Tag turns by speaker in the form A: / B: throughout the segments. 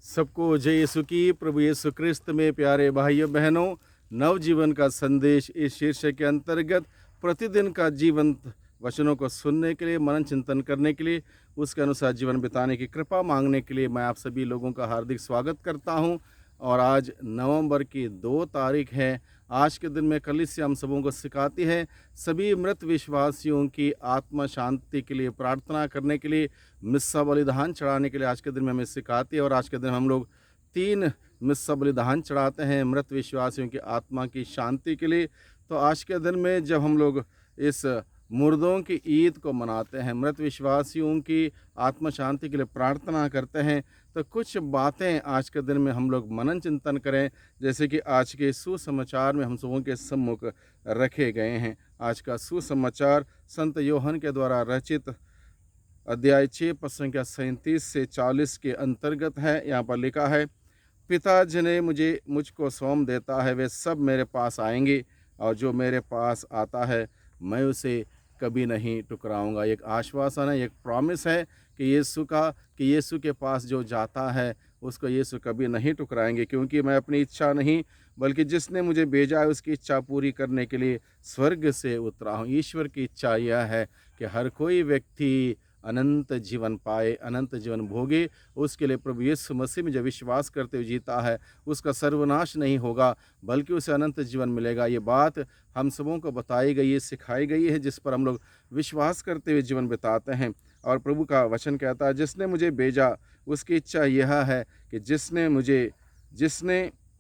A: सबको जय यीशु की। प्रभु यीशु क्रिस्त में प्यारे भाइयों बहनों, नवजीवन का संदेश इस शीर्षक के अंतर्गत प्रतिदिन का जीवन वचनों को सुनने के लिए, मनन चिंतन करने के लिए, उसके अनुसार जीवन बिताने की कृपा मांगने के लिए मैं आप सभी लोगों का हार्दिक स्वागत करता हूं। और आज नवंबर की 2 तारीख है। आज के दिन में कलीसिया हम सबों को सिखाती है सभी मृत विश्वासियों की आत्मा शांति के लिए प्रार्थना करने के लिए, मिस्सा बलिदान चढ़ाने के लिए आज के दिन में हमें सिखाती है। और आज के दिन हम लोग 3 मिस्सा बलिदान चढ़ाते हैं मृत विश्वासियों की आत्मा की शांति के लिए। तो आज के दिन में जब हम लोग इस मुर्दों की ईद को मनाते हैं, मृत विश्वासियों की आत्मा शांति के लिए प्रार्थना करते हैं, तो कुछ बातें आज के दिन में हम लोग मनन चिंतन करें, जैसे कि आज के सुसमाचार में हम सबों के सम्मुख रखे गए हैं। आज का सुसमाचार संत यूहन्ना के द्वारा रचित अध्याय 6 पद संख्या 37 से 40 के अंतर्गत है। यहाँ पर लिखा है, पिता जिन्हें मुझको सौंप देता है वे सब मेरे पास आएंगे, और जो मेरे पास आता है मैं उसे कभी नहीं टुकराऊंगा। एक आश्वासन है, एक प्रॉमिस है कि यीशु के पास जो जाता है उसको यीशु कभी नहीं टुकराएंगे, क्योंकि मैं अपनी इच्छा नहीं बल्कि जिसने मुझे भेजा है उसकी इच्छा पूरी करने के लिए स्वर्ग से उतरा हूँ। ईश्वर की इच्छा यह है कि हर कोई व्यक्ति अनंत जीवन पाए, अनंत जीवन भोगे। उसके लिए प्रभु यीशु मसीह में जो विश्वास करते हुए जीता है उसका सर्वनाश नहीं होगा बल्कि उसे अनंत जीवन मिलेगा। ये बात हम सबों को बताई गई है, सिखाई गई है, जिस पर हम लोग विश्वास करते हुए जीवन बिताते हैं। और प्रभु का वचन कहता है, जिसने मुझे भेजा उसकी इच्छा यह है कि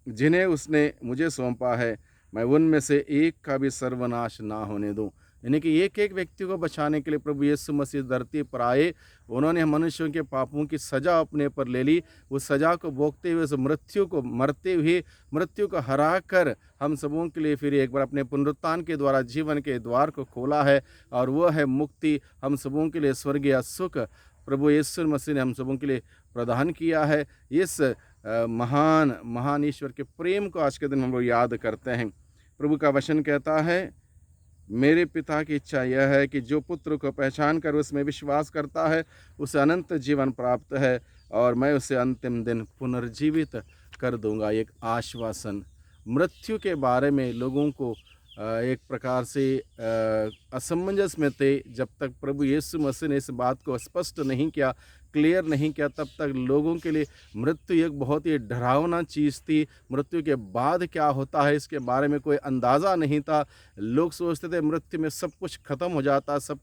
A: जिन्हें उसने मुझे सौंपा है मैं उनमें से एक का भी सर्वनाश ना होने दूं। यानी कि एक एक व्यक्ति को बचाने के लिए प्रभु यीशु मसीह धरती पर आए। उन्होंने मनुष्यों के पापों की सज़ा अपने पर ले ली। उस सज़ा को भोगते हुए, उस मृत्यु को मरते हुए, मृत्यु को हरा कर हम सबों के लिए फिर एक बार अपने पुनरुत्थान के द्वारा जीवन के द्वार को खोला है, और वह है मुक्ति। हम सबों के लिए स्वर्गीय सुख प्रभु यीशु मसीह ने हम सबों के लिए प्रदान किया है। इस महान ईश्वर के प्रेम को आज के दिन हम लोग याद करते हैं। प्रभु का वचन कहता है, मेरे पिता की इच्छा यह है कि जो पुत्र को पहचान कर उसमें विश्वास करता है उसे अनंत जीवन प्राप्त है, और मैं उसे अंतिम दिन पुनर्जीवित कर दूंगा। एक आश्वासन। मृत्यु के बारे में लोगों को एक प्रकार से असमंजस में थे। जब तक प्रभु यीशु मसीह ने इस बात को स्पष्ट नहीं किया, क्लियर नहीं किया, तब तक लोगों के लिए मृत्यु एक बहुत ही डरावना चीज़ थी। मृत्यु के बाद क्या होता है इसके बारे में कोई अंदाज़ा नहीं था। लोग सोचते थे मृत्यु में सब कुछ ख़त्म हो जाता, सब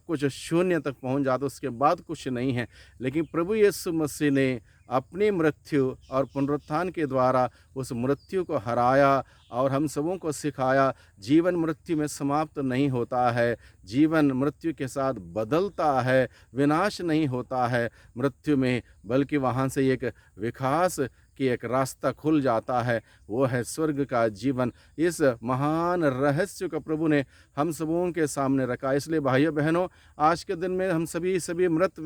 A: कुछ शून्य तक पहुंच जाता, उसके बाद कुछ नहीं है। लेकिन प्रभु यीशु मसीह ने अपनी मृत्यु और पुनरुत्थान के द्वारा उस मृत्यु को हराया और हम सबों को सिखाया, जीवन मृत्यु में समाप्त नहीं होता है, जीवन मृत्यु के साथ बदलता है, विनाश नहीं होता है मृत्यु में, बल्कि वहाँ से एक विकास की एक रास्ता खुल जाता है, वो है स्वर्ग का जीवन। इस महान रहस्य को प्रभु ने हम सबों के सामने रखा। इसलिए भाइयों बहनों, आज के दिन में हम सभी मृत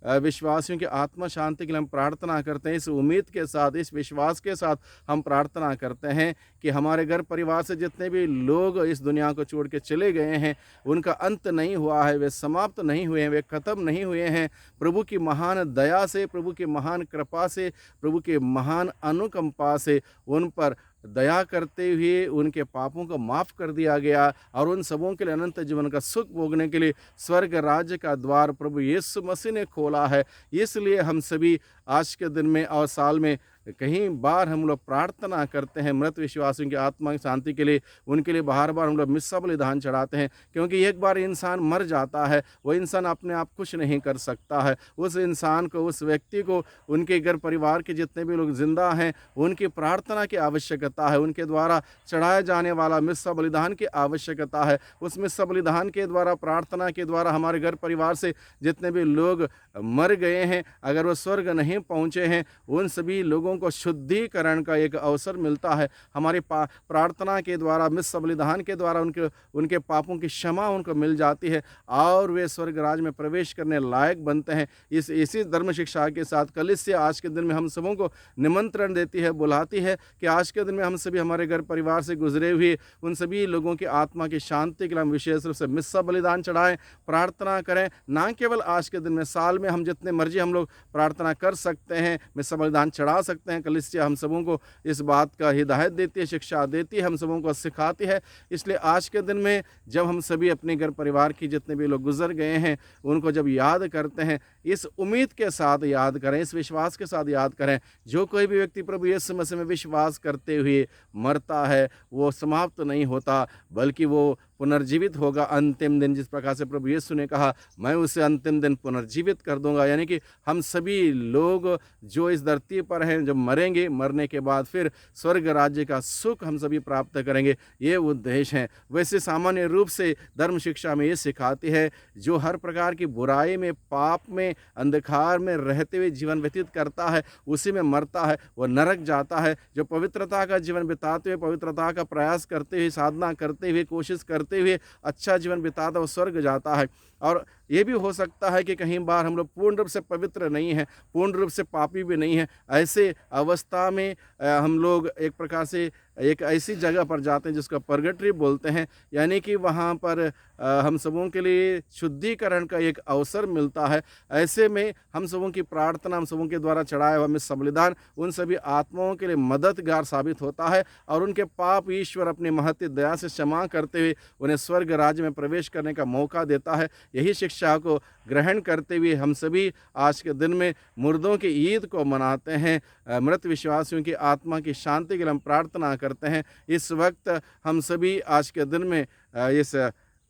A: विश्वासियों की आत्मा शांति के लिए हम प्रार्थना करते हैं। इस उम्मीद के साथ, इस विश्वास के साथ हम प्रार्थना करते हैं कि हमारे घर परिवार से जितने भी लोग इस दुनिया को छोड़ के चले गए हैं उनका अंत नहीं हुआ है, वे समाप्त नहीं हुए हैं, वे ख़त्म नहीं हुए हैं। प्रभु की महान दया से, प्रभु की महान कृपा से, प्रभु के महान अनुकंपा से उन पर दया करते हुए उनके पापों को माफ़ कर दिया गया, और उन सबों के लिए अनंत जीवन का सुख भोगने के लिए स्वर्ग राज्य का द्वार प्रभु यीशु मसीह ने खोला है। इसलिए हम सभी आज के दिन में और साल में कई बार हम लोग प्रार्थना करते हैं मृत विश्वासियों की आत्मा की शांति के लिए। उनके लिए बार बार हम लोग मिस्सा बलिदान चढ़ाते हैं, क्योंकि एक बार इंसान मर जाता है, वो इंसान अपने आप कुछ नहीं कर सकता है। उस इंसान को, उस व्यक्ति को, उनके घर परिवार के जितने भी लोग जिंदा हैं उनकी प्रार्थना की आवश्यकता है, उनके द्वारा चढ़ाए जाने वाला मिस्सा बलिदान की आवश्यकता है। उस मिस्सा बलिदान के द्वारा, प्रार्थना के द्वारा हमारे घर परिवार से जितने भी लोग मर गए हैं, अगर वो स्वर्ग नहीं पहुँचे हैं, उन सभी लोगों लोगों को शुद्धिकरण का एक अवसर मिलता है। हमारी प्रार्थना के द्वारा, मिस बलिदान के द्वारा उनके पापों की क्षमा उनको मिल जाती है और वे स्वर्ग राज में प्रवेश करने लायक बनते हैं। इसी धर्म शिक्षा के साथ कलीसिया आज के दिन में हम सबों को निमंत्रण देती है, बुलाती है कि आज के दिन में हम सभी हमारे घर परिवार से गुजरे हुए उन सभी लोगों की आत्मा की शांति के लिए हम विशेष रूप से मिस्सा बलिदान चढ़ाएं, प्रार्थना करें। ना केवल आज के दिन में, साल में हम जितने मर्जी हम लोग प्रार्थना कर सकते हैं, मिस्सा बलिदान चढ़ा सकते हैं। कलीसिया हम सबों को इस बात का हिदायत देती है, शिक्षा देती है, हम सबों को सिखाती है। इसलिए आज के दिन में जब हम सभी अपने घर परिवार की जितने भी लोग गुजर गए हैं उनको जब याद करते हैं, इस उम्मीद के साथ याद करें, इस विश्वास के साथ याद करें, जो कोई भी व्यक्ति प्रभु यीशु मसीह में विश्वास करते हुए मरता है वो समाप्त नहीं होता, बल्कि वो पुनर्जीवित होगा अंतिम दिन। जिस प्रकार से प्रभु यीशु ने कहा, मैं उसे अंतिम दिन पुनर्जीवित कर दूंगा। यानी कि हम सभी लोग जो इस धरती पर हैं, जब मरेंगे, मरने के बाद फिर स्वर्ग राज्य का सुख हम सभी प्राप्त करेंगे, ये उद्देश्य है। वैसे सामान्य रूप से धर्म शिक्षा में ये सिखाती है, जो हर प्रकार की बुराई में, पाप में, अंधकार में रहते हुए जीवन व्यतीत करता है, उसी में मरता है, वह नरक जाता है। जो पवित्रता का जीवन बिताते हुए, पवित्रता का प्रयास करते हुए, साधना करते हुए, कोशिश करते हुए अच्छा जीवन बिताता, वो स्वर्ग जाता है। और ये भी हो सकता है कि कहीं बार हम लोग पूर्ण रूप से पवित्र नहीं हैं, पूर्ण रूप से पापी भी नहीं हैं। ऐसे अवस्था में हम लोग एक प्रकार से एक ऐसी जगह पर जाते हैं जिसको परगेटरी बोलते हैं, यानी कि वहाँ पर हम सबों के लिए शुद्धिकरण का एक अवसर मिलता है। ऐसे में हम सबों की प्रार्थना, हम सबों के द्वारा चढ़ाया हुआ मिस्सा बलिदान उन सभी आत्माओं के लिए मददगार साबित होता है और उनके पाप ईश्वर अपनी महती दया से क्षमा करते हुए उन्हें स्वर्ग राज्य में प्रवेश करने का मौका देता है। यही शिक्षा को ग्रहण करते हुए हम सभी आज के दिन में मुर्दों की ईद को मनाते हैं। मृत विश्वासियों की आत्मा की शांति के लिए हम प्रार्थना करते हैं। इस वक्त हम सभी आज के दिन में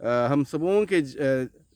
A: हम सबों के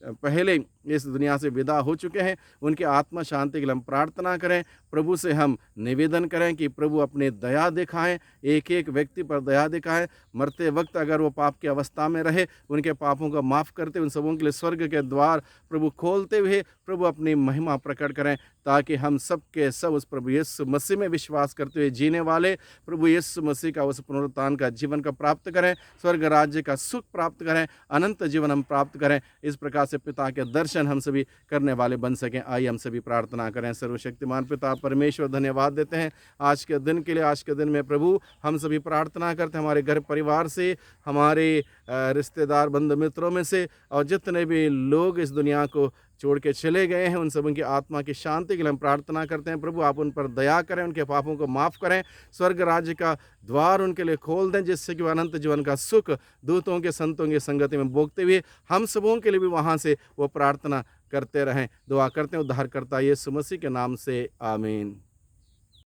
A: पहले इस दुनिया से विदा हो चुके हैं, उनकी आत्मा शांति के लिए हम प्रार्थना करें। प्रभु से हम निवेदन करें कि प्रभु अपने दया दिखाएं, एक एक व्यक्ति पर दया दिखाएं। मरते वक्त अगर वो पाप की अवस्था में रहे, उनके पापों को माफ़ करते, उन सबों के लिए स्वर्ग के द्वार प्रभु खोलते हुए प्रभु अपनी महिमा प्रकट करें, ताकि हम सब के सब उस प्रभु यीशु मसीह में विश्वास करते हुए जीने वाले प्रभु यीशु मसीह का उस पुनरुत्थान का जीवन का प्राप्त करें, स्वर्ग राज्य का सुख प्राप्त करें, अनंत जीवन हम प्राप्त करें। इस प्रकार से पिता के दर्शन हम सभी करने वाले बन सकें। आइए हम सभी प्रार्थना करें। सर्वशक्तिमान पिता परमेश्वर, धन्यवाद देते हैं आज के दिन के लिए। आज के दिन में प्रभु हम सभी प्रार्थना करते हैं हमारे घर परिवार से, हमारे रिश्तेदार, बंधु मित्रों में से, और जितने भी लोग इस दुनिया को छोड़ के चले गए हैं, उन सब उनकी आत्मा की शांति के लिए हम प्रार्थना करते हैं। प्रभु आप उन पर दया करें, उनके पापों को माफ़ करें, स्वर्ग राज्य का द्वार उनके लिए खोल दें, जिससे कि वह अनंत जीवन का सुख दूतों के, संतों की संगति में भोगते हुए हम सबों के लिए भी वहाँ से वो प्रार्थना करते रहें। दुआ करते हैं उद्धारकर्ता यीशु मसीह के नाम से, आमीन।